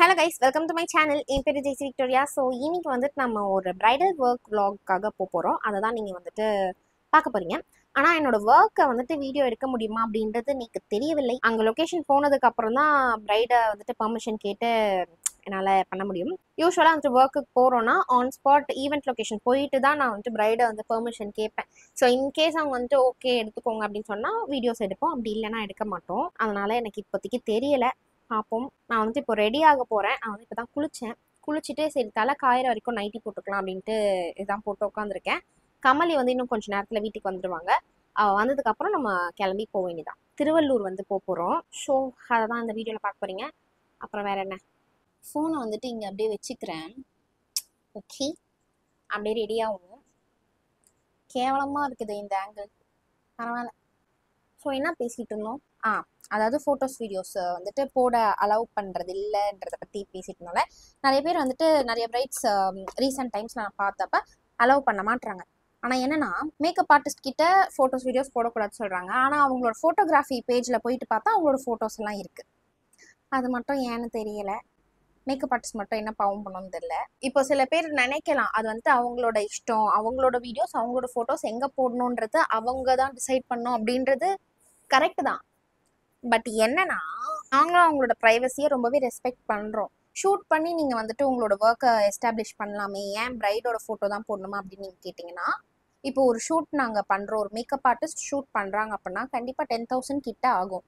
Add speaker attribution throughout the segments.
Speaker 1: Hello guys, welcome to my channel. என் பேர் Jaisy Victoria. So இன்னைக்கு வந்துட்டு நம்ம ஒரு பிரைடல் ஒர்க் vlogக்காக போகிறோம். அதை தான் நீங்கள் வந்துட்டு பார்க்க போகிறீங்க. ஆனால் என்னோட ஒர்க்கை வந்துட்டு வீடியோ எடுக்க முடியுமா அப்படின்றது எனக்கு தெரியவில்லை. அங்கே லொக்கேஷன் போனதுக்கு அப்புறம் தான் பிரைடை வந்துட்டு பர்மிஷன் கேட்டு என்னால் பண்ண முடியும். யூஸ்வலாக வந்துட்டு ஒர்க்குக்கு போகிறோன்னா ஆன் ஸ்பாட் ஈவெண்ட் லொக்கேஷன் போயிட்டு தான் நான் வந்துட்டு பிரைடை வந்து பெர்மிஷன் கேட்பேன். ஸோ இன்கேஸ் அவங்க வந்துட்டு ஓகே எடுத்துக்கோங்க அப்படின்னு சொன்னால் வீடியோஸ் எடுப்போம், அப்படி இல்லைன்னா எடுக்க மாட்டோம். அதனால் எனக்கு இப்போதைக்கு தெரியலை, பார்ப்போம். நான் வந்துட்டு இப்போ ரெடி ஆக போகிறேன். நான் வந்து இப்போ தான் குளிச்சுட்டு சரி தலை காயிற வரைக்கும் நைட்டி போட்டுக்கலாம் அப்படின்ட்டு இதான் போட்டு உட்காந்துருக்கேன். கமலி வந்து இன்னும் கொஞ்சம் நேரத்தில் வீட்டுக்கு வந்துடுவாங்க. வந்ததுக்கப்புறம் நம்ம கிளம்பி போக வேண்டியதான். திருவள்ளூர் வந்து போகிறோம். ஸோ அதை தான் இந்த வீடியோவில் பார்க்க போகிறீங்க. அப்புறம் வேறு என்ன, ஃபோனை வந்துட்டு இங்கே அப்படியே வச்சுக்கிறேன். ஓகே, அப்படியே ரெடியாகும். கேவலமாக இருக்குது இந்த ஆங்கிள், பரவாயில்ல. ஸோ என்ன பேசிகிட்டு இருந்தோம்? அதாவது ஃபோட்டோஸ் வீடியோஸ் வந்துட்டு போட அலோவ் பண்ணுறது இல்லைன்றதை பற்றி பேசிட்டு இருந்தோம்ல. நிறைய பேர் வந்துட்டு நிறைய பிரைட்ஸ் ரீசெண்ட் டைம்ஸில் நான் பார்த்தப்ப அலோவ் பண்ண மாட்டுறாங்க. ஆனால் என்னன்னா, மேக்கப் ஆர்டிஸ்ட் கிட்ட ஃபோட்டோஸ் வீடியோஸ் போடக்கூடாதுன்னு சொல்கிறாங்க. ஆனால் அவங்களோட ஃபோட்டோகிராஃபி பேஜில் போயிட்டு பார்த்தா அவங்களோட ஃபோட்டோஸ் எல்லாம் இருக்குது. அது மட்டும் ஏன்னு தெரியலை. மேக்கப் ஆர்டிஸ்ட் மட்டும் என்ன பாவம் பண்ணணும்னு தெரியல. இப்போ சில பேர் நினைக்கலாம் அது வந்துட்டு அவங்களோட இஷ்டம், அவங்களோட வீடியோஸ் அவங்களோட ஃபோட்டோஸ் எங்கே போடணுன்றது அவங்க தான் டிசைட் பண்ணணும் அப்படின்றது கரெக்டு தான். பட் என்னன்னா, நாங்களும் அவங்களோட ப்ரைவசியை ரொம்பவே ரெஸ்பெக்ட் பண்ணுறோம். ஷூட் பண்ணி நீங்கள் வந்துட்டு உங்களோட ஒர்க்கை எஸ்டாப்ளிஷ் பண்ணலாமே, ஏன் பிரைடோட ஃபோட்டோ தான் போடணுமா அப்படின்னு நீங்கள் கேட்டிங்கன்னா, இப்போ ஒரு ஷூட் நாங்கள் பண்ணுறோம், ஒரு மேக்கப் ஆர்டிஸ்ட் ஷூட் பண்ணுறாங்க அப்படின்னா கண்டிப்பாக 10,000 கிட்ட ஆகும்.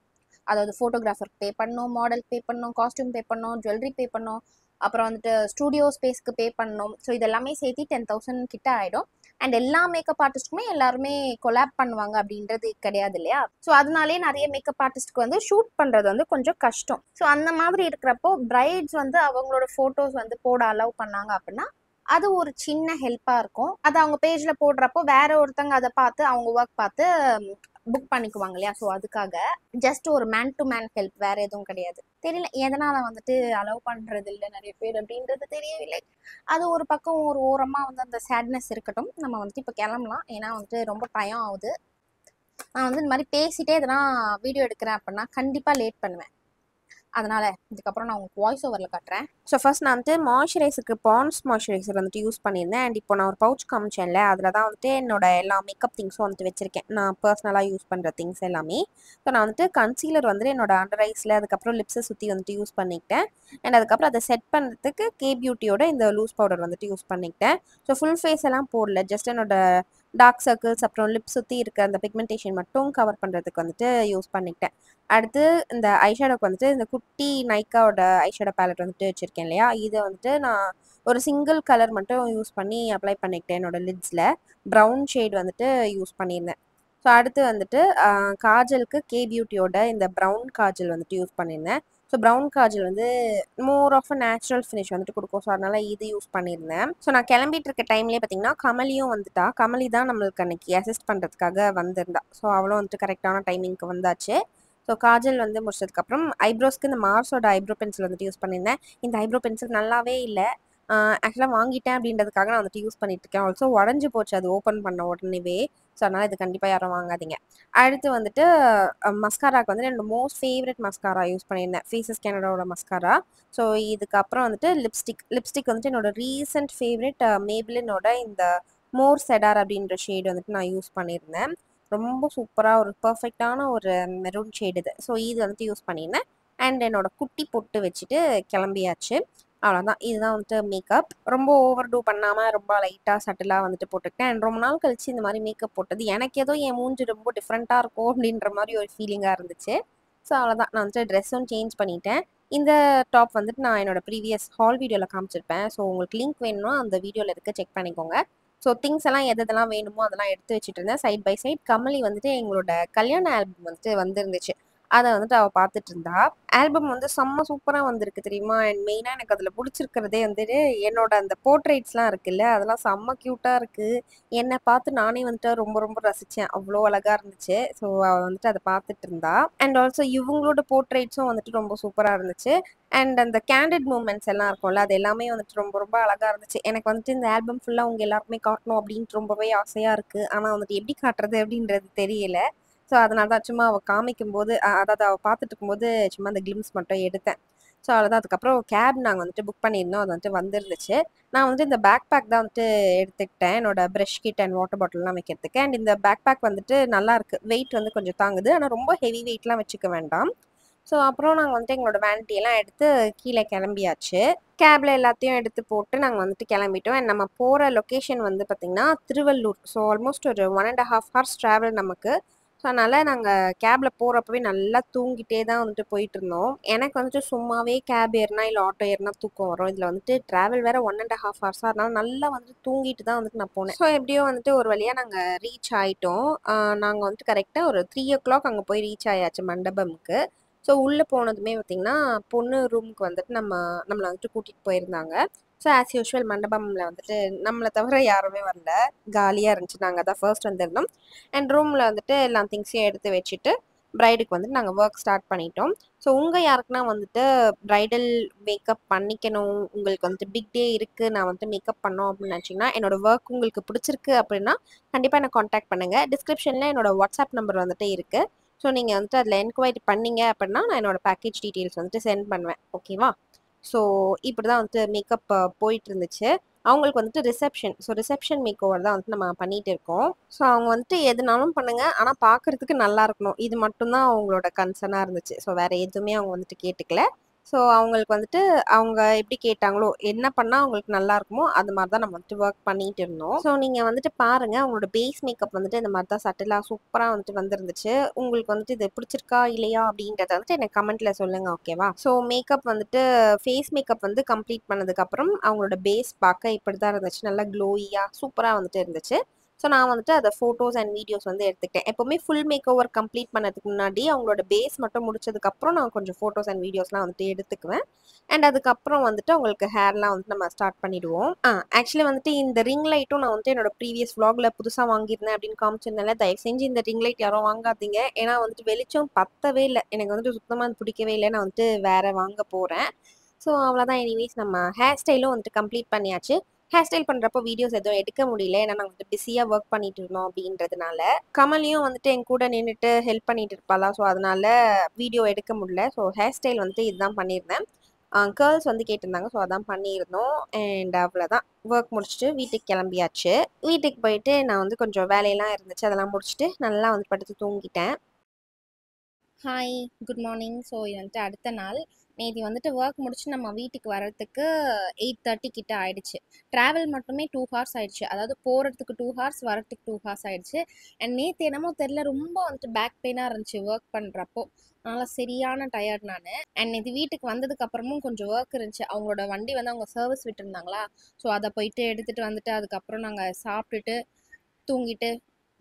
Speaker 1: அதாவது ஃபோட்டோகிராஃபருக்கு பே பண்ணணும், மாடல் பே பண்ணணும், காஸ்டியூம் பே பண்ணணும், ஜுவல்லரி பே பண்ணணும், அப்புறம் வந்துட்டு ஸ்டூடியோ ஸ்பேஸ்க்கு பே பண்ணணும். ஸோ இதெல்லாமே சேர்த்து 10,000 கிட்ட ஆகிடும். அண்ட் எல்லா மேக்கப் ஆர்டிஸ்ட்டுமே எல்லாருமே கொலாப் பண்ணுவாங்க அப்படின்றது கிடையாது இல்லையா? ஸோ அதனாலே நிறைய மேக்கப் ஆர்டிஸ்ட்க்கு வந்து ஷூட் பண்ணுறது வந்து கொஞ்சம் கஷ்டம். ஸோ அந்த மாதிரி இருக்கிறப்போ பிரைட்ஸ் வந்து அவங்களோட ஃபோட்டோஸ் வந்து போட அலோவ் பண்ணாங்க அப்படின்னா அது ஒரு சின்ன ஹெல்ப்பாக இருக்கும். அது அவங்க பேஜில் போடுறப்போ வேற ஒருத்தங்க அதை பார்த்து அவங்க ஒர்க் பார்த்து புக் பண்ணிக்குவாங்க இல்லையா? ஸோ அதுக்காக ஜஸ்ட் ஒரு மேன் டு மேன் ஹெல்ப், வேற எதுவும் கிடையாது. தெரியல எதனால வந்துட்டு அலோவ் பண்றது இல்லை நிறைய பேர் அப்படின்றது தெரியவில்லை. அது ஒரு பக்கம் ஒரு ஓரமாக வந்து அந்த சேட்னஸ் இருக்கட்டும். நம்ம வந்துட்டு இப்போ கிளம்பலாம், ஏன்னா வந்துட்டு ரொம்ப டயம் ஆகுது. நான் வந்து இந்த மாதிரி பேசிட்டே இதெல்லாம் வீடியோ எடுக்கிறேன் அப்படின்னா கண்டிப்பாக லேட் பண்ணுவேன். அதனால் இதுக்கப்புறம் நான் உங்களுக்கு வாய்ஸ் ஓவரில் காட்டுறேன். ஸோ ஃபர்ஸ்ட் நான் வந்துட்டு மாய்ஸ்சரைசருக்கு பாண்ட்ஸ் மாய்ஸ்சரைசர் வந்துட்டு யூஸ் பண்ணியிருந்தேன். அண்ட் இப்போ நான் ஒரு பவுச் காமிச்சேன்ல, அதில் தான் வந்துட்டு என்னோட எல்லா மேக்கப் திங்ஸும் வந்துட்டு வச்சுருக்கேன். நான் பர்சனலாக யூஸ் பண்ணுற திங்ஸ் எல்லாமே. ஸோ நான் வந்துட்டு கன்சீலர் வந்துட்டு என்னோட அண்டர் ஐஸில், அதுக்கப்புறம் லிப்ஸை சுற்றி வந்துட்டு யூஸ் பண்ணிக்கிட்டேன். அண்ட் அதுக்கப்புறம் அதை செட் பண்ணுறதுக்கு கே பியூட்டியோட இந்த லூஸ் பவுடர் வந்துட்டு யூஸ் பண்ணிக்கிட்டேன். ஸோ ஃபுல் ஃபேஸ் எல்லாம் போடல, ஜஸ்ட் என்னோட டார்க் சர்க்கிள்ஸ் அப்புறம் லிப் சுற்றி இருக்க அந்த பிக்மெண்டேஷன் மட்டும் கவர் பண்ணுறதுக்கு வந்துட்டு யூஸ் பண்ணிக்கிட்டேன். அடுத்து இந்த ஐஷேடோக்கு வந்துட்டு இந்த குட்டி நைக்காவோட ஐஷேடோ பேலட் வந்துட்டு வச்சுருக்கேன் இல்லையா? இதை வந்துட்டு நான் ஒரு சிங்கிள் கலர் மட்டும் யூஸ் பண்ணி அப்ளை பண்ணிக்கிட்டேன் என்னோட லிட்ஸில். ப்ரௌன் ஷேட் வந்துட்டு யூஸ் பண்ணியிருந்தேன். ஸோ அடுத்து வந்துட்டு காஜலுக்கு கே பியூட்டியோட இந்த ப்ரௌன் காஜல் வந்துட்டு யூஸ் பண்ணியிருந்தேன். ஸோ ப்ரௌன் காஜல் வந்து more of a natural finish வந்துட்டு கொடுக்கும். ஸோ அதனால் இது யூஸ் பண்ணியிருந்தேன். ஸோ நான் கிளம்பிட்டு இருக்க டைம்லேயே பார்த்தீங்கன்னா கமலியும் வந்துட்டா. கமலி தான் நம்மளுக்கு அன்றைக்கி அசிஸ்ட் பண்ணுறதுக்காக வந்திருந்தா. ஸோ அவளும் வந்துட்டு கரெக்டான டைமிங்க்கு வந்தாச்சு. ஸோ காஜல் வந்து முடிச்சதுக்கப்புறம் ஐப்ரோஸ்க்கு இந்த மார்ஸோட ஐப்ரோ பென்சில் வந்துட்டு யூஸ் பண்ணியிருந்தேன். இந்த ஐப்ரோ பென்சில் நல்லாவே இல்லை. ஆக்சுவலாக வாங்கிட்டேன் அப்படின்றதுக்காக நான் வந்துட்டு யூஸ் பண்ணிட்டுருக்கேன். ஆல்சோ உடஞ்சி போச்சு அது ஓப்பன் பண்ண உடனேவே. ஸோ அதனால் இது கண்டிப்பாக யாரும் வாங்காதீங்க. அடுத்து வந்துட்டு மஸ்காராக்கு வந்து என்னோட மோஸ்ட் ஃபேவரட் மஸ்காரா யூஸ் பண்ணியிருந்தேன், ஃபேஸஸ் கேனடாவோட மஸ்காரா. ஸோ இதுக்கப்புறம் வந்துட்டு லிப்ஸ்டிக் வந்துட்டு என்னோட ரீசெண்ட் ஃபேவரட் மேபிளினோட இந்த மோர் செடார் அப்படின்ற ஷேடு வந்துட்டு நான் யூஸ் பண்ணியிருந்தேன். ரொம்ப சூப்பராக ஒரு பர்ஃபெக்டான ஒரு மெரூன் ஷேடு இது. ஸோ இது வந்துட்டு யூஸ் பண்ணியிருந்தேன். அண்ட் என்னோட குட்டி பொட்டு வச்சுட்டு கிளம்பியாச்சு. அவ்வளோதான், இதுதான் வந்துட்டு மேக்கப். ரொம்ப ஓவர் டூ பண்ணாமல் ரொம்ப லைட்டாக சட்டிலாக வந்துட்டு போட்டுக்கிட்டேன். அண்ட் ரொம்ப நாள் கழிச்சு இந்த மாதிரி மேக்கப் போட்டது எனக்கு ஏதோ என் மூஞ்சி ரொம்ப டிஃப்ரெண்ட்டாக இருக்கும் அப்படின்ற மாதிரி ஒரு ஃபீலிங்காக இருந்துச்சு. ஸோ அவ்வளோதான், நான் வந்துட்டு ட்ரெஸ்ஸும் சேஞ்ச் பண்ணிட்டேன். இந்த டாப் வந்துட்டு நான் என்னோட ப்ரீவியஸ் ஹால் வீடியோவில் காமிச்சிருப்பேன். ஸோ உங்களுக்கு லிங்க் வேணும்னா அந்த வீடியோவில் இருக்க செக் பண்ணிக்கோங்க. ஸோ திங்ஸ் எல்லாம் எதெல்லாம் வேணுமோ அதெல்லாம் எடுத்து வச்சுட்டு இருந்தேன். சைட் பை சைட் கமலி வந்துட்டு எங்களோட கல்யாண ஆல்பம் வந்துட்டு வந்துருந்துச்சு. அதை வந்துட்டு அவள் பார்த்துட்டு இருந்தா. ஆல்பம் வந்து செம்ம சூப்பராக வந்திருக்கு தெரியுமா? அண்ட் மெயினாக எனக்கு அதில் பிடிச்சிருக்கிறதே வந்துட்டு என்னோட அந்த போர்ட்ரேட்ஸ்லாம் இருக்குல்ல, அதெல்லாம் செம்ம க்யூட்டாக இருக்குது. என்னை பார்த்து நானே வந்துட்டு ரொம்ப ரொம்ப ரசித்தேன், அவ்வளோ அழகாக இருந்துச்சு. ஸோ அவள் வந்துட்டு அதை பார்த்துட்டு இருந்தா. அண்ட் ஆல்சோ இவங்களோட போர்ட்ரேட்ஸும் வந்துட்டு ரொம்ப சூப்பராக இருந்துச்சு. அண்ட் அந்த கேண்டிட் மூமெண்ட்ஸ் எல்லாம் இருக்கும்ல, அது எல்லாமே வந்துட்டு ரொம்ப ரொம்ப அழகாக இருந்துச்சு. எனக்கு வந்துட்டு இந்த ஆல்பம் ஃபுல்லாக அவங்க எல்லாருக்குமே காட்டணும் அப்படின்ட்டு ரொம்பவே ஆசையாக இருக்குது. ஆனால் வந்துட்டு எப்படி காட்டுறது அப்படின்றது தெரியல. ஸோ அதனால தான் சும்மா அவள் காமிக்கும்போது, அதாவது அவள் பார்த்துட்டு இருக்கும்போது சும்மா அந்த கிளிம்ஸ் மட்டும் எடுத்தேன். ஸோ அவ்வளோதான். அதுக்கப்புறம் கேப் நாங்கள் வந்துட்டு புக் பண்ணியிருந்தோம். அது வந்துட்டு வந்துருந்துச்சு. நான் வந்துட்டு இந்த பேக் பேக் தான் வந்துட்டு எடுத்துக்கிட்டேன், என்னோட ப்ரஷ் கிட் அண்ட் வாட்டர் பாட்டில்லாம் வைக்கிறதுக்கு. அண்ட் இந்த பேக் பேக் வந்துட்டு நல்லா இருக்கு, வெயிட் வந்து கொஞ்சம் தாங்குது, ஆனால் ரொம்ப ஹெவி வெயிட்லாம் வச்சுக்க வேண்டாம். ஸோ அப்புறம் நாங்கள் வந்துட்டு எங்களோட வேனிட்டி எல்லாம் எடுத்து கீழே கிளம்பியாச்சு. கேப்ல எல்லாத்தையும் எடுத்து போட்டு நாங்கள் வந்துட்டு கிளம்பிட்டோம். அண்ட் நம்ம போகிற லொக்கேஷன் வந்து பார்த்திங்கன்னா திருவள்ளூர். ஸோ ஆல்மோஸ்ட் ஒரு 1.5 hours ட்ராவல் நமக்கு. ஸோ அதனால நாங்கள் கேப்ல போகிறப்பவே நல்லா தூங்கிட்டே தான் வந்துட்டு போயிட்டு இருந்தோம். எனக்கு வந்துட்டு சும்மாவே கேப் ஏறினா இல்லை ஆட்டோ ஏறினா தூக்கம் வரும். இதில் வந்துட்டு ட்ராவல் வேற 1.5 hours, அதனால நல்லா வந்துட்டு தூங்கிட்டு தான் வந்துட்டு நான் போனேன். ஸோ எப்படியோ வந்துட்டு ஒரு வழியாக நாங்கள் ரீச் ஆகிட்டோம். நாங்கள் வந்துட்டு கரெக்டாக ஒரு 3 o'clock அங்கே போய் ரீச் ஆயாச்சு மண்டபம்க்கு. ஸோ உள்ளே போனதுமே பார்த்தீங்கன்னா பொண்ணு ரூமுக்கு வந்துட்டு நம்மளை வந்துட்டு கூட்டிகிட்டு போயிருந்தாங்க. ஸோ ஆஸ் யூஷுவல் மண்டபமில் வந்துட்டு நம்மளை தவிர யாருமே வரல, காலியாக இருந்துச்சு. நாங்கள் தான் ஃபர்ஸ்ட் வந்திருந்தோம். அண்ட் ரூமில் வந்துட்டு எல்லா திங்ஸையும் எடுத்து வச்சுட்டு ப்ரைடுக்கு வந்துட்டு நாங்கள் ஒர்க் ஸ்டார்ட் பண்ணிட்டோம். ஸோ உங்கள் யாருக்குன்னா வந்துட்டு ப்ரைடல் மேக்கப் பண்ணிக்கணும், உங்களுக்கு வந்துட்டு பிக் டே இருக்குது, நான் வந்துட்டு மேக்கப் பண்ணோம் அப்படின்னு நினச்சிங்கன்னா, என்னோட ஒர்க் உங்களுக்கு பிடிச்சிருக்கு அப்படின்னா கண்டிப்பாக என்னை காண்டாக்ட் பண்ணுங்கள். டிஸ்கிரிப்ஷனில் என்னோட வாட்ஸ்அப் நம்பர் வந்துட்டு இருக்குது. ஸோ நீங்கள் வந்துட்டு அதில் என்கொயரி பண்ணீங்க அப்படின்னா நான் என்னோட பேக்கேஜ் டீட்டெயில்ஸ் வந்துட்டு சென்ட் பண்ணுவேன். ஓகேவா? ஸோ இப்படி தான் வந்துட்டு மேக்கப் போயிட்டு இருந்துச்சு. அவங்களுக்கு வந்துட்டு reception. So reception makeover தான் வந்துட்டு நம்ம பண்ணிட்டு இருக்கோம். ஸோ அவங்க வந்துட்டு எதுனாலும் பண்ணுங்க, ஆனால் பார்க்கறதுக்கு நல்லா இருக்கணும், இது மட்டும்தான் அவங்களோட கன்சர்னாக இருந்துச்சு. ஸோ வேற எதுவுமே அவங்க வந்துட்டு கேட்டுக்கல. ஸோ அவங்களுக்கு வந்துட்டு அவங்க எப்படி கேட்டாங்களோ, என்ன பண்ணால் அவங்களுக்கு நல்லா இருக்குமோ அது மாதிரி தான் நம்ம வந்துட்டு ஒர்க் பண்ணிட்டு இருந்தோம். ஸோ நீங்கள் வந்துட்டு பாருங்க, அவங்களோட பேஸ் மேக்கப் வந்துட்டு இந்த மாதிரி தான் சட்டிலாக சூப்பராக வந்துட்டு வந்துருந்துச்சு. உங்களுக்கு வந்துட்டு இது பிடிச்சிருக்கா இல்லையா அப்படின்றத வந்துட்டு எனக்கு கமெண்ட்ல சொல்லுங்க. ஓகேவா? ஸோ மேக்கப் வந்துட்டு ஃபேஸ் மேக்கப் வந்து கம்ப்ளீட் பண்ணதுக்கப்புறம் அவங்களோட பேஸ் பார்க்க இப்படி தான் இருந்துச்சு. நல்லா க்ளோயியாக சூப்பராக வந்துட்டு இருந்துச்சு. ஸோ நான் வந்துட்டு அதை ஃபோட்டோஸ் அண்ட் வீடியோஸ் வந்து எடுத்துக்கிட்டேன். எப்போவுமே ஃபுல் மேக் ஓவர் கம்ப்ளீட் பண்ணதுக்கு முன்னாடி அவங்களோட பேஸ் மட்டும் முடிச்சதுக்கப்புறம் நான் கொஞ்சம் ஃபோட்டோஸ் அண்ட் வீடியோஸ்லாம் வந்துட்டு எடுத்துக்குவேன். அண்ட் அதுக்கப்புறம் வந்துட்டு அவங்களுக்கு ஹேர்லாம் வந்துட்டு நம்ம ஸ்டார்ட் பண்ணிடுவோம். ஆக்சுவலி வந்துட்டு இந்த ரிங் லைட்டும் நான் வந்துட்டு என்னோட ப்ரீவியஸ் vlogல புதுசாக வாங்கியிருந்தேன் அப்படின்னு காமிச்சிருந்தேன்ல, தயவு செஞ்சு இந்த ரிங் லைட் யாரும் வாங்காதீங்க. ஏன்னா வந்துட்டு வெளிச்சம் பத்தவே இல்லை, எனக்கு வந்துட்டு சுத்தமாக அது பிடிக்கவே இல்லை. நான் வந்துட்டு வேற வாங்க போகிறேன். ஸோ அவ்வளோதான். எனிவேஸ் நம்ம ஹேர் ஸ்டைலும் வந்துட்டு கம்ப்ளீட் பண்ணியாச்சு. ஹேர் ஸ்டைல் பண்ணுறப்போ வீடியோஸ் எதுவும் எடுக்க முடியல, ஏன்னா நாங்கள் வந்துட்டு பிஸியாக ஒர்க் பண்ணிட்டு இருந்தோம் அப்படின்றதுனால. கமலியும் வந்துட்டு என் கூட நின்றுட்டு ஹெல்ப் பண்ணிட்டு இருப்பாளா, ஸோ அதனால வீடியோ எடுக்க முடியல. ஸோ ஹேர் ஸ்டைல் வந்துட்டு இதுதான் பண்ணியிருந்தேன். கேர்ள்ஸ் வந்து கேட்டிருந்தாங்க, ஸோ அதான் பண்ணியிருந்தோம். அண்ட் அவ்வளோதான், ஒர்க் முடிச்சுட்டு வீட்டுக்கு கிளம்பியாச்சு. வீட்டுக்கு போயிட்டு நான் வந்து கொஞ்சம் வேலையெல்லாம் இருந்துச்சு, அதெல்லாம் முடிச்சுட்டு நல்லா வந்து படுத்து தூங்கிட்டேன். Hi, good morning. ஸோ இது வந்துட்டு அடுத்த நாள். நேற்று வந்துட்டு ஒர்க் முடிச்சு நம்ம வீட்டுக்கு வர்றதுக்கு 8:30 கிட்ட ஆயிடுச்சு. ட்ராவல் மட்டுமே 2 hours ஆயிடுச்சு. அதாவது போகிறதுக்கு 2 hours, வரத்துக்கு 2 hours ஆயிடுச்சு. அண்ட் நேற்று என்னமோ தெரில, ரொம்ப வந்துட்டு பேக் பெயினாக இருந்துச்சு ஒர்க் பண்ணுறப்போ. அதனால் சரியான டயர்ட் நான். அண்ட் நேற்று வீட்டுக்கு வந்ததுக்கு அப்புறமும் கொஞ்சம் ஒர்க் இருந்துச்சு. அவங்களோட வண்டி வந்து அவங்க சர்வீஸ் விட்டுருந்தாங்களா, ஸோ அதை போயிட்டு எடுத்துகிட்டு வந்துட்டு அதுக்கப்புறம் நாங்கள் சாப்பிட்டுட்டு தூங்கிட்டு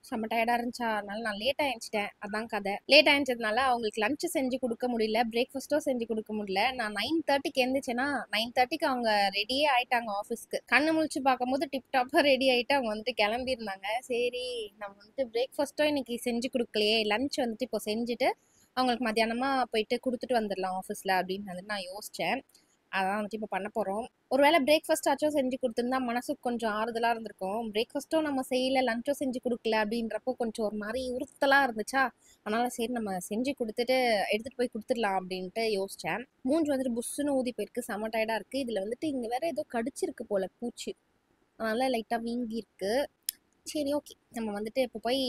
Speaker 1: செம்ம டயர்டாக இருந்துச்சா, அதனால நான் லேட்டாக எழுந்துச்சிட்டேன். அதான் கதை. லேட் ஆகிச்சதுனால அவங்களுக்கு லஞ்சு செஞ்சு கொடுக்க முடியல, பிரேக்ஃபாஸ்ட்டும் செஞ்சு கொடுக்க முடியல. நான் 9:30க்கு எழுந்துச்சேன்னா 9:30க்கு அவங்க ரெடியே ஆயிட்டாங்க ஆஃபீஸ்க்கு. கண்ணு முழிச்சு பார்க்கும்போது டிப்டாப்பாக ரெடி ஆகிட்டு அவங்க வந்துட்டு கிளம்பியிருந்தாங்க. சரி, நம்ம வந்துட்டு பிரேக்ஃபாஸ்ட்டும் இன்னைக்கு செஞ்சு கொடுக்கலையே, லஞ்ச் வந்துட்டு இப்போ செஞ்சுட்டு அவங்களுக்கு மத்தியானமாக போயிட்டு கொடுத்துட்டு வந்துடலாம் ஆஃபீஸில் அப்படின்னு வந்துட்டு நான் யோசித்தேன். அதான் வந்துட்டு இப்போ பண்ண போகிறோம். ஒருவேளை பிரேக்ஃபாஸ்ட் ஆச்சும் செஞ்சு கொடுத்துருந்தா மனசுக்கு கொஞ்சம் ஆறுதலாக இருந்திருக்கும். பிரேக்ஃபாஸ்ட்டும் நம்ம செய்யலை, லஞ்சும் செஞ்சு கொடுக்கல அப்படின்றப்போ கொஞ்சம் ஒரு மாதிரி உறுத்தலாக இருந்துச்சா, அதனால் சரி நம்ம செஞ்சு கொடுத்துட்டு எடுத்துகிட்டு போய் கொடுத்துடலாம் அப்படின்ட்டு யோசித்தேன். மூஞ்சி வந்துட்டு புஷ்ஷுன்னு ஊதி போயிருக்கு, செம்ம டயர்டாக இருக்குது. இதில் வந்துட்டு இங்கே வேற ஏதோ கடிச்சிருக்கு போல் பூச்சி, அதனால் லைட்டாக வீங்கி இருக்கு. சரி, ஓகே, நம்ம வந்துட்டு இப்போ போய்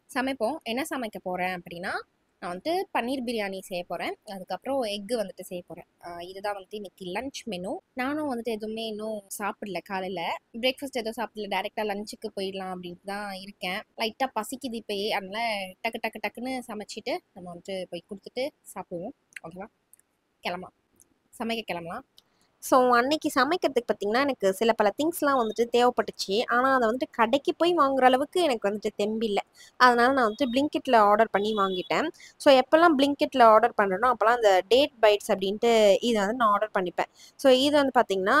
Speaker 1: சமைப்போம். என்ன சமைக்க போகிறேன் அப்படின்னா, நான் வந்துட்டு பன்னீர் பிரியாணி செய்ய போகிறேன், அதுக்கப்புறம் எக்கு வந்துட்டு செய்ய போகிறேன். இதுதான் வந்துட்டு இன்னைக்கு லஞ்ச் மெனு. நானும் வந்துட்டு எதுவுமே இன்னும் சாப்பிடல, காலையில் பிரேக்ஃபாஸ்ட் எதுவும் சாப்பிடல, டேரெக்டாக லஞ்சுக்கு போயிடலாம் அப்படின்ட்டு தான் இருக்கேன். லைட்டாக பசிக்குது இப்போயே, அதனால் டக்கு டக்கு டக்குன்னு சமைச்சிட்டு நம்ம வந்துட்டு போய் கொடுத்துட்டு சாப்பிடுவோம். ஓகேவா? கிளம்பலாம், சமைக்க கிளம்பலாம். ஸோ அன்னைக்கு சமைக்கிறதுக்கு பார்த்திங்கன்னா எனக்கு சில பல திங்ஸ்லாம் வந்துட்டு தேவைப்பட்டுச்சு. ஆனால் அதை வந்துட்டு கடைக்கு போய் வாங்குற அளவுக்கு எனக்கு வந்துட்டு தெம்பில்லை. அதனால் நான் வந்துட்டு பிளிங்கிட்டில் ஆர்டர் பண்ணி வாங்கிட்டேன். ஸோ எப்போல்லாம் பிளிங்கிட்டில் ஆர்டர் பண்ணுறேனோ அப்போல்லாம் அந்த டேட் பைட்ஸ் அப்படின்ட்டு இதை வந்து நான் ஆர்டர் பண்ணிப்பேன். ஸோ இது வந்து பார்த்திங்கன்னா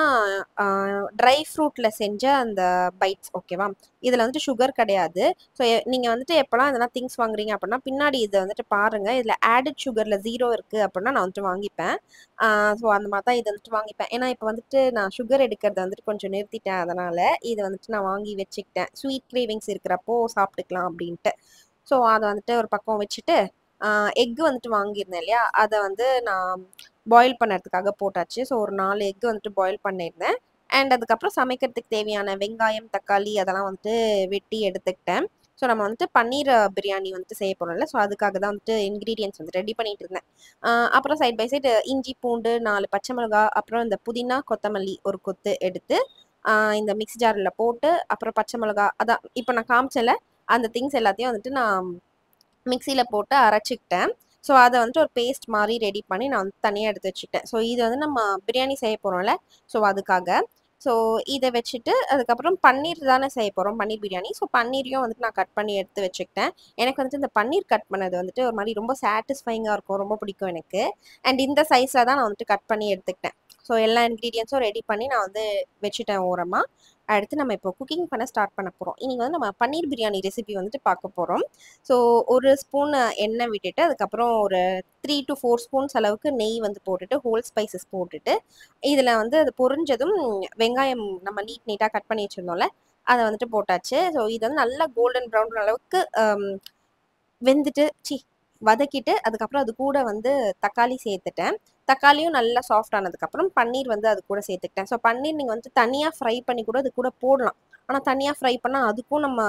Speaker 1: ட்ரை ஃப்ரூட்டில் செஞ்ச அந்த பைட்ஸ். ஓகேவா? இதில் வந்துட்டு சுகர் கிடையாது. ஸோ நீங்கள் வந்துட்டு எப்போல்லாம் இதெல்லாம் திங்ஸ் வாங்குறீங்க அப்படின்னா பின்னாடி இதை வந்துட்டு பாருங்கள், இதில் ஆடட் சுகரில் 0 இருக்குது அப்படின்னா நான் வந்துட்டு வாங்கிப்பேன். ஸோ அந்த மாதிரி தான் இதை வந்துட்டு வாங்கிப்பேன். ஏன்னா இப்போ வந்துட்டு நான் சுகர் எடுக்கிறத வந்துட்டு கொஞ்சம் நிறுத்திட்டேன், அதனால் இதை வந்துட்டு நான் வாங்கி வச்சுக்கிட்டேன். ஸ்வீட் கிரேவிங்ஸ் இருக்கிறப்போ சாப்பிட்டுக்கலாம் அப்படின்ட்டு. ஸோ அதை வந்துட்டு ஒரு பக்கம் வச்சுட்டு எக் வந்துட்டு வாங்கியிருந்தேன் இல்லையா, அதை வந்து நான் பாயில் பண்ணுறதுக்காக போட்டாச்சு. ஸோ ஒரு 4 எக் வந்துட்டு பாயில் பண்ணியிருந்தேன். அண்ட் அதுக்கப்புறம் சமைக்கிறதுக்கு தேவையான வெங்காயம், தக்காளி அதெல்லாம் வந்துட்டு வெட்டி எடுத்துக்கிட்டேன். ஸோ நம்ம வந்துட்டு பன்னீர் பிரியாணி வந்துட்டு செய்ய போகிறோம்ல, ஸோ அதுக்காக தான் வந்துட்டு இன்க்ரீடியன்ஸ் வந்து ரெடி பண்ணிட்டு இருந்தேன். அப்புறம் சைட் பை சைடு இஞ்சி பூண்டு 4 பச்சை மிளகா, அப்புறம் இந்த புதினா கொத்தமல்லி ஒரு கொத்து எடுத்து இந்த மிக்ஸி ஜாரில் போட்டு, அப்புறம் பச்சை மிளகா அதான் இப்போ நான் காமிச்சல அந்த திங்ஸ் எல்லாத்தையும் வந்துட்டு நான் மிக்சியில் போட்டு அரைச்சிக்கிட்டேன். ஸோ அதை வந்துட்டு ஒரு பேஸ்ட் மாதிரி ரெடி பண்ணி நான் வந்து தனியாக எடுத்து வச்சுக்கிட்டேன். ஸோ இது வந்து நம்ம பிரியாணி செய்ய போகிறோம்ல, ஸோ அதுக்காக. ஸோ இதை வச்சுட்டு அதுக்கப்புறம் பன்னீர் தானே செய்ய போகிறோம், பன்னீர் பிரியாணி. ஸோ பன்னீரையும் வந்துட்டு நான் கட் பண்ணி எடுத்து வச்சுக்கிட்டேன். எனக்கு வந்துட்டு இந்த பன்னீர் கட் பண்ணது வந்துட்டு ஒரு மாதிரி ரொம்ப சாட்டிஸ்ஃபைங்காக இருக்கும், ரொம்ப பிடிக்கும் எனக்கு. அண்ட் இந்த சைஸில் தான் நான் வந்துட்டு கட் பண்ணி எடுத்துக்கிட்டேன். ஸோ எல்லா இன்க்ரீடியன்ஸும் ரெடி பண்ணி நான் வந்து வச்சுட்டேன் ஓரமாக. அடுத்து நம்ம இப்போ குக்கிங் பண்ண ஸ்டார்ட் பண்ண போகிறோம். இன்றைக்கி வந்து நம்ம பன்னீர் பிரியாணி ரெசிபி வந்துட்டு பார்க்க போகிறோம். ஸோ ஒரு ஸ்பூன் எண்ணெய் விட்டுட்டு அதுக்கப்புறம் ஒரு 3 to 4 ஸ்பூன்ஸ் அளவுக்கு நெய் வந்து போட்டுட்டு ஹோல் ஸ்பைசஸ் போட்டுட்டு இதில் வந்து அது பொரிஞ்சதும் வெங்காயம் நம்ம நீட்டாக கட் பண்ணி வச்சுருந்தோம்ல அதை வந்துட்டு போட்டாச்சு. ஸோ இது வந்து நல்லா கோல்டன் ப்ரௌன் அளவுக்கு வெந்துட்டு வதக்கிட்டு அதுக்கப்புறம் அது கூட வந்து தக்காளி சேர்த்துட்டேன். தக்காளியும் நல்லா சாஃப்ட் ஆனதுக்கப்புறம் பன்னீர் வந்து அது கூட சேர்த்துக்கிட்டேன். ஸோ பன்னீர் நீங்கள் வந்து தனியாக ஃப்ரை பண்ணி கூட அது கூட போடலாம். ஆனால் தனியாக ஃப்ரை பண்ணால் அதுக்கும் நம்ம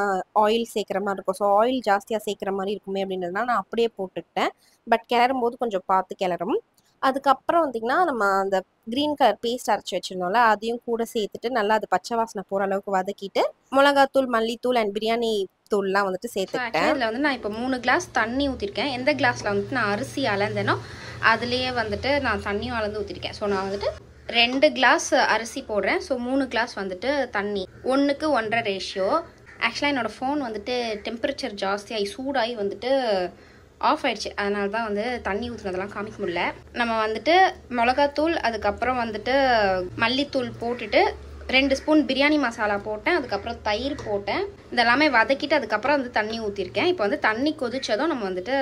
Speaker 1: ஆயில் சேர்க்குற மாதிரி இருக்கும். ஸோ ஆயில் ஜாஸ்தியாக சேர்க்குற மாதிரி இருக்குமே அப்படின்றதுனால நான் அப்படியே போட்டுக்கிட்டேன். பட் கிளறும் போது கொஞ்சம் பார்த்து கிளறும். அதுக்கப்புறம் வந்தீங்கன்னா நம்ம அந்த க்ரீன் கலர் பேஸ்ட் அரைச்சி வச்சிருந்தோம்ல அதையும் கூட சேர்த்துட்டு நல்லா அது பச்சை வாசனை போகிற அளவுக்கு வதக்கிட்டு மிளகாத்தூள், மல்லித்தூள் அண்ட் பிரியாணி தூள்லாம் வந்துட்டு சேர்த்துக்கிட்டேன்.
Speaker 2: இதில் வந்து நான் இப்போ 3 கிளாஸ் தண்ணி ஊற்றிருக்கேன். எந்த கிளாஸில் வந்துட்டு நான் அரிசி அளந்தேனோ அதுலேயே வந்துட்டு நான் தண்ணியும் அளந்து ஊற்றிருக்கேன். ஸோ நான் வந்துட்டு 2 கிளாஸ் அரிசி போடுறேன். ஸோ 3 கிளாஸ் வந்துட்டு தண்ணி, 1க்கு 1.5 ரேஷியோ. ஆக்சுவலாக என்னோடய ஃபோன் வந்துட்டு டெம்பரேச்சர் ஜாஸ்தியாகி சூடாகி வந்துட்டு ஆஃப் ஆயிடுச்சு. அதனால தான் வந்து தண்ணி ஊற்றுனதெல்லாம் காமிக்க முடியல. நம்ம வந்துட்டு மிளகாத்தூள் அதுக்கப்புறம் வந்துட்டு மல்லித்தூள் போட்டுட்டு 2 ஸ்பூன் பிரியாணி மசாலா போட்டேன். அதுக்கப்புறம் தயிர் போட்டேன். இதெல்லாமே வதக்கிட்டு அதுக்கப்புறம் வந்து தண்ணி ஊற்றிருக்கேன். இப்போ வந்து தண்ணி கொதிச்சதும் நம்ம வந்துட்டு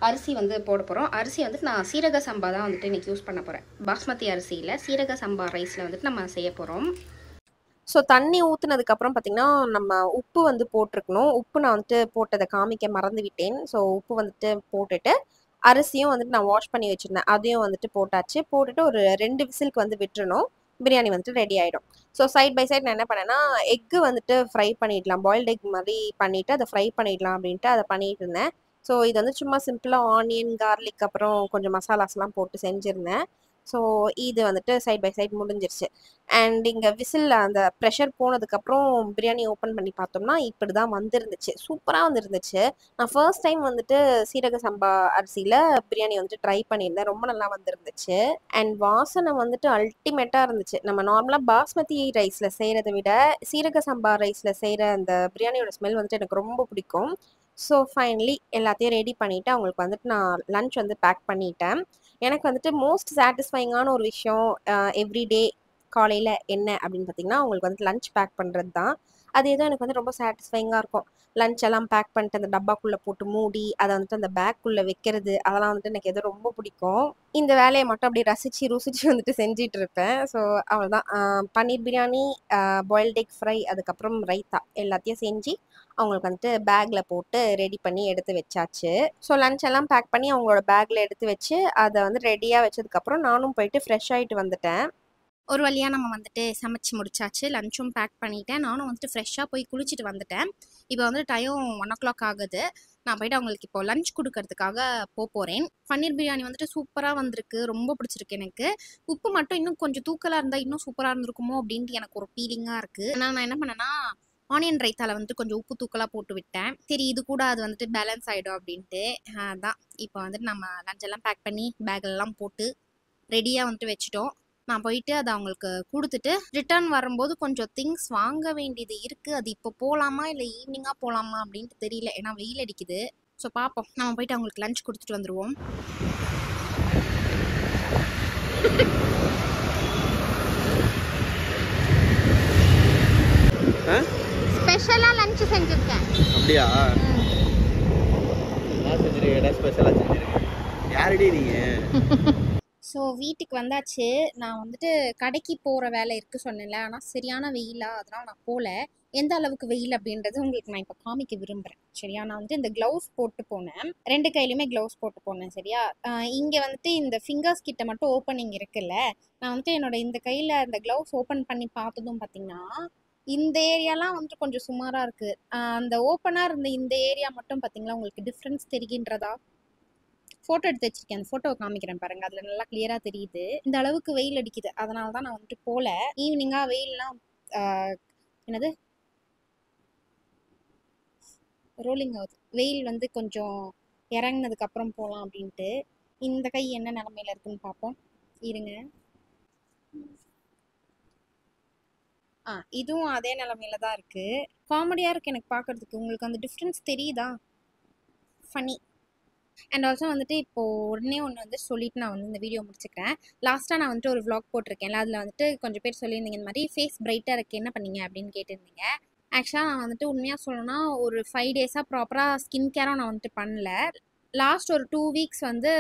Speaker 2: அரிசி வந்து போட போகிறோம். அரிசி வந்துட்டு நான் சீரக சம்பா தான் வந்துட்டு இன்றைக்கி யூஸ் பண்ண போகிறேன். பாஸ்மதி அரிசியில் சீரக சம்பா ரைஸில் வந்துட்டு நம்ம செய்ய போகிறோம்.
Speaker 1: ஸோ தண்ணி ஊற்றுனதுக்கப்புறம் பார்த்திங்கன்னா நம்ம உப்பு வந்து போட்டிருக்கணும். உப்பு நான் வந்துட்டு போட்டதை காமிக்க மறந்து விட்டேன். ஸோ உப்பு வந்துட்டு போட்டுட்டு அரிசியும் வந்துட்டு நான் வாஷ் பண்ணி வச்சுருந்தேன், அதையும் வந்துட்டு போட்டாச்சு. போட்டுட்டு ஒரு 2 விசிலுக்கு வந்து விட்டுறணும். பிரியாணி வந்துட்டு ரெடி ஆகிடும். ஸோ சைட் பை சைட் நான் என்ன பண்ணேன்னா எக்கு வந்துட்டு ஃப்ரை பண்ணிடலாம், பாயில்டு எக் மாதிரி பண்ணிவிட்டு அதை ஃப்ரை பண்ணிடலாம் அப்படின்ட்டு அதை பண்ணிகிட்டு இருந்தேன். ஸோ இது வந்து சும்மா சிம்பிளாக ஆனியன், கார்லிக் அப்புறம் கொஞ்சம் மசாலாஸ்லாம் போட்டு செஞ்சுருந்தேன். ஸோ இது வந்துட்டு சைட் பை சைட் முடிஞ்சிருச்சு. அண்ட் இங்கே விசில் அந்த ப்ரெஷர் போனதுக்கப்புறம் பிரியாணி ஓப்பன் பண்ணி பார்த்தோம்னா இப்படி தான் வந்துருந்துச்சு. சூப்பராக வந்துருந்துச்சு. நான் ஃபர்ஸ்ட் டைம் வந்துட்டு சீரக சம்பா அரிசியில் பிரியாணி வந்துட்டு ட்ரை பண்ணியிருந்தேன். ரொம்ப நல்லா வந்துருந்துச்சு. அண்ட் வாசனை வந்துட்டு அல்டிமேட்டாக இருந்துச்சு. நம்ம நார்மலாக பாஸ்மதி ரைஸில் செய்கிறத விட சீரக சம்பா ரைஸில் செய்கிற அந்த பிரியாணியோட ஸ்மெல் வந்துட்டு எனக்கு ரொம்ப பிடிக்கும். ஸோ ஃபைனலி எல்லாத்தையும் ரெடி பண்ணிவிட்டு அவங்களுக்கு வந்துட்டு நான் லன்ச் வந்து பேக் பண்ணிட்டேன். எனக்கு வந்துட்டு மோஸ்ட் சாட்டிஸ்ஃபைங்கான ஒரு விஷயம் எவ்ரிடே காலையில் என்ன அப்படின்னு பார்த்தீங்கன்னா அவங்களுக்கு வந்துட்டு லன்ச் பேக் பண்ணுறது தான். அது ஏதோ எனக்கு வந்து ரொம்ப சாட்டிஸ்ஃபைங்காக இருக்கும். லன்ச் எல்லாம் பேக் பண்ணிட்டு அந்த டப்பாக்குள்ளே போட்டு மூடி அதை வந்துட்டு அந்த பேக்குள்ளே வைக்கிறது அதெல்லாம் வந்துட்டு எனக்கு ஏதோ ரொம்ப பிடிக்கும். இந்த வேலையை மட்டும் அப்படியே ருசிச்சு வந்துட்டு செஞ்சிட்டு இருப்பேன். ஸோ அவ்வளோதான். பன்னீர் பிரியாணி, பாயில்ட் எக் ஃப்ரை, அதுக்கப்புறம் ரைத்தா எல்லாத்தையும் செஞ்சு அவங்களுக்கு வந்துட்டு பேக்கில் போட்டு ரெடி பண்ணி எடுத்து வச்சாச்சு. ஸோ லன்ச் எல்லாம் பேக் பண்ணி அவங்களோட பேக்கில் எடுத்து வச்சு அதை வந்து ரெடியாக வச்சதுக்கப்புறம் நானும் போயிட்டு ஃப்ரெஷ் ஆகிட்டு வந்துட்டேன்.
Speaker 2: ஒரு வழியாக நம்ம வந்துட்டு சமைச்சு முடிச்சாச்சு. லஞ்சும் பேக் பண்ணிட்டேன். நானும் வந்துட்டு ஃப்ரெஷ்ஷாக போய் குளிச்சுட்டு வந்துட்டேன். இப்போ வந்து டைம் 1 o'clock ஆகுது. நான் போயிட்டு அவங்களுக்கு இப்போ லஞ்ச் கொடுக்கறதுக்காக போகிறேன். பன்னீர் பிரியாணி வந்துட்டு சூப்பராக வந்திருக்கு, ரொம்ப பிடிச்சிருக்கு எனக்கு. உப்பு மட்டும் இன்னும் கொஞ்சம் தூக்கலாக இருந்தால் இன்னும் சூப்பராக இருந்திருக்குமோ அப்படின்ட்டு எனக்கு ஒரு ஃபீலிங்காக இருக்குது. நான் என்ன பண்ணேன்னா ஆனியன் ரைத்தால வந்துட்டு கொஞ்சம் உப்பு தூக்கலாக போட்டு விட்டேன். சரி இது கூட அது வந்துட்டு பேலன்ஸ் ஆகிடும் அப்படின்ட்டு. அதான் இப்போ வந்துட்டு நம்ம லஞ்செல்லாம் பேக் பண்ணி பேக்லலாம் போட்டு ரெடியாக வந்துட்டு வச்சுட்டோம். நான் போயிட்டு அதை அவங்களுக்கு கொடுத்துட்டு ரிட்டர்ன் வரும்போது கொஞ்சம் திங்ஸ் வாங்க வேண்டியது இருக்குது. அது இப்போ போகலாமா இல்லை ஈவினிங்காக போகலாமா அப்படின்ட்டு தெரியல, ஏன்னா வெயில் அடிக்குது. ஸோ பார்ப்போம். நம்ம போயிட்டு அவங்களுக்கு லஞ்ச் கொடுத்துட்டு வந்துடுவோம்.
Speaker 1: ஸ்பெஷலாக லஞ்ச் செஞ்சுருக்கேன்.
Speaker 3: அப்படியா? நான் செஞ்சுருக்கேன், ஸ்பெஷலாக செஞ்சுருக்கேன். யாருடி நீங்கள்?
Speaker 2: ஸோ வீட்டுக்கு வந்தாச்சு. நான் வந்துட்டு கடைக்கு போகிற வேலை இருக்குது சொன்னேன்ல, ஆனால் சரியான வெயிலா அதனால் நான் போகல. எந்த அளவுக்கு வெயில் அப்படின்றது உங்களுக்கு நான் இப்போ காமிக்க விரும்புகிறேன். சரியா, நான் வந்துட்டு இந்த க்ளவுஸ் போட்டு போனேன், 2 கையிலுமே க்ளவுஸ் போட்டு போனேன். சரியா, இங்கே வந்துட்டு இந்த ஃபிங்கர்ஸ் கிட்ட மட்டும் ஓப்பனிங் இருக்குல்ல, நான் வந்துட்டு என்னோட இந்த கையில் இந்த க்ளவுஸ் ஓப்பன் பண்ணி பார்த்ததும் பார்த்தீங்கன்னா இந்த ஏரியாலாம் வந்துட்டு கொஞ்சம் சுமாராக இருக்குது. அந்த ஓப்பனாக இருந்த இந்த ஏரியா மட்டும் பார்த்தீங்களா உங்களுக்கு டிஃப்ரென்ஸ் தெரிகின்றதா? ஃபோட்டோ எடுத்து வச்சிருக்கேன், அந்த ஃபோட்டோவை காமிக்கிறேன் பாருங்க, அதில் நல்லா கிளியராக தெரியுது. இந்த அளவுக்கு வெயில் அடிக்குது, அதனால தான் நான் வந்துட்டு போகல. ஈவினிங்காக வெயில்லாம் என்னது ரோலிங் ஆகுது, வெயில் வந்து கொஞ்சம் இறங்கினதுக்கு அப்புறம் போகலாம் அப்படின்ட்டு. இந்த கை என்ன நிலமையில இருக்குன்னு பார்ப்போம் இருங்க. இதுவும் அதே நிலமையில தான் இருக்கு. காமெடியாக இருக்கு எனக்கு பார்க்கறதுக்கு. உங்களுக்கு அந்த டிஃப்ரென்ஸ் தெரியுதா? ஃபனி. அண்ட் ஆல்சோ வந்துட்டு இப்போது உடனே ஒன்று வந்து சொல்லிட்டு நான் வந்து இந்த வீடியோ முடிச்சுக்கிறேன். லாஸ்ட்டாக நான் வந்துட்டு ஒரு vlog போட்டிருக்கேன்ல, அதில் வந்துட்டு கொஞ்சம் பேர் சொல்லியிருந்தீங்க இந்த மாதிரி ஃபேஸ் பிரைட்டாக இருக்குது என்ன பண்ணீங்க அப்படின்னு கேட்டிருந்தீங்க. ஆக்சுவலாக நான் வந்துட்டு உண்மையாக சொல்லணும்னா ஒரு 5 டேஸாக ப்ராப்பராக ஸ்கின் கேரும் நான் வந்துட்டு பண்ணல. லாஸ்ட் ஒரு 2 வீக்ஸ் வந்து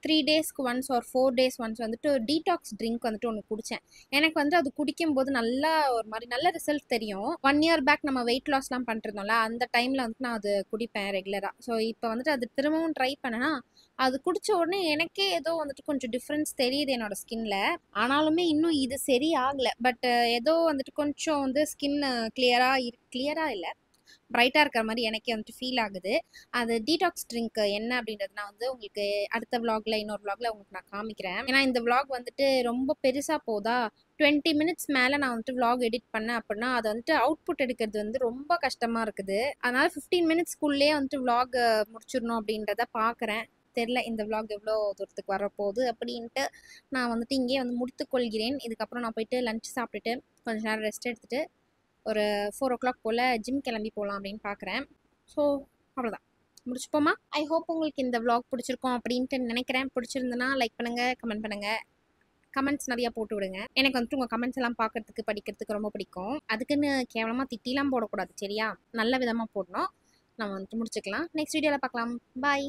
Speaker 2: 3 டேஸ்க்கு ஒன்ஸ் ஒரு 4 டேஸ் ஒன்ஸ் வந்துட்டு டீடாக்ஸ் ட்ரிங்க் வந்துட்டு ஒன்று குடித்தேன். எனக்கு வந்து அது குடிக்கும்போது நல்லா ஒரு மாதிரி நல்ல ரிசல்ட் தெரியும். 1 இயர் பேக் நம்ம வெயிட் லாஸ்லாம் பண்ணிருந்தோம்ல, அந்த டைமில் வந்துட்டு நான் அது குடிப்பேன் ரெகுலராக. ஸோ இப்போ வந்துட்டு அது திரும்பவும் ட்ரை பண்ணேன்னா அது குடித்த உடனே எனக்கே ஏதோ வந்துட்டு கொஞ்சம் டிஃப்ரென்ஸ் தெரியுது என்னோட ஸ்கின்ல. ஆனாலுமே இன்னும் இது சரி ஆகலை. பட் ஏதோ வந்துட்டு கொஞ்சம் வந்து ஸ்கின் கிளியராக இல்லை, பிரைட்டாக இருக்கிற மாதிரி எனக்கே வந்துட்டு ஃபீல் ஆகுது. அது டீடாக்ஸ் ட்ரிங்க் என்ன அப்படின்றது நான் வந்து உங்களுக்கு அடுத்த vlogல இன்னொரு vlogல உங்களுக்கு நான் காமிக்கிறேன். ஏன்னா இந்த vlog வந்துட்டு ரொம்ப பெருசாக போதா, 20 மினிட்ஸ் மேலே நான் வந்துட்டு vlog எடிட் பண்ணேன் அப்படின்னா அது வந்துட்டு அவுட்புட் எடுக்கிறது வந்து ரொம்ப கஷ்டமாக இருக்குது. அதனால் 15 மினிட்ஸ்க்குள்ளேயே வந்துட்டு vlog முடிச்சிடணும் அப்படின்றத பார்க்குறேன். தெரில இந்த vlog எவ்வளோ தூரத்துக்கு வரப்போகுது அப்படின்ட்டு நான் வந்துட்டு இங்கேயே வந்து முடித்துக்கொள்கிறேன். இதுக்கப்புறம் நான் போயிட்டு லஞ்ச் சாப்பிட்டுட்டு கொஞ்ச நேரம் ரெஸ்ட் எடுத்துகிட்டு ஒரு 4 o'clock போல் ஜிம் கிளம்பி போகலாம் அப்படின்னு பார்க்குறேன். ஸோ அவ்வளோதான், முடிச்சுப்போமா? ஐ ஹோப் உங்களுக்கு இந்த vlog பிடிச்சிருக்கோம் அப்படின்ட்டு நினைக்கிறேன். பிடிச்சிருந்துன்னா லைக் பண்ணுங்கள், கமெண்ட் பண்ணுங்கள், கமெண்ட்ஸ் நிறையா போட்டு விடுங்க. எனக்கு வந்துட்டு உங்கள் கமெண்ட்ஸ் எல்லாம் பார்க்கறதுக்கு படிக்கிறதுக்கு ரொம்ப பிடிக்கும். அதுக்குன்னு கேவலமாக திட்டிலாம் போடக்கூடாது சரியா, நல்ல விதமாக போடணும். நம்ம வந்துட்டு முடிச்சுக்கலாம். நெக்ஸ்ட் வீடியோவில் பார்க்கலாம். பாய்.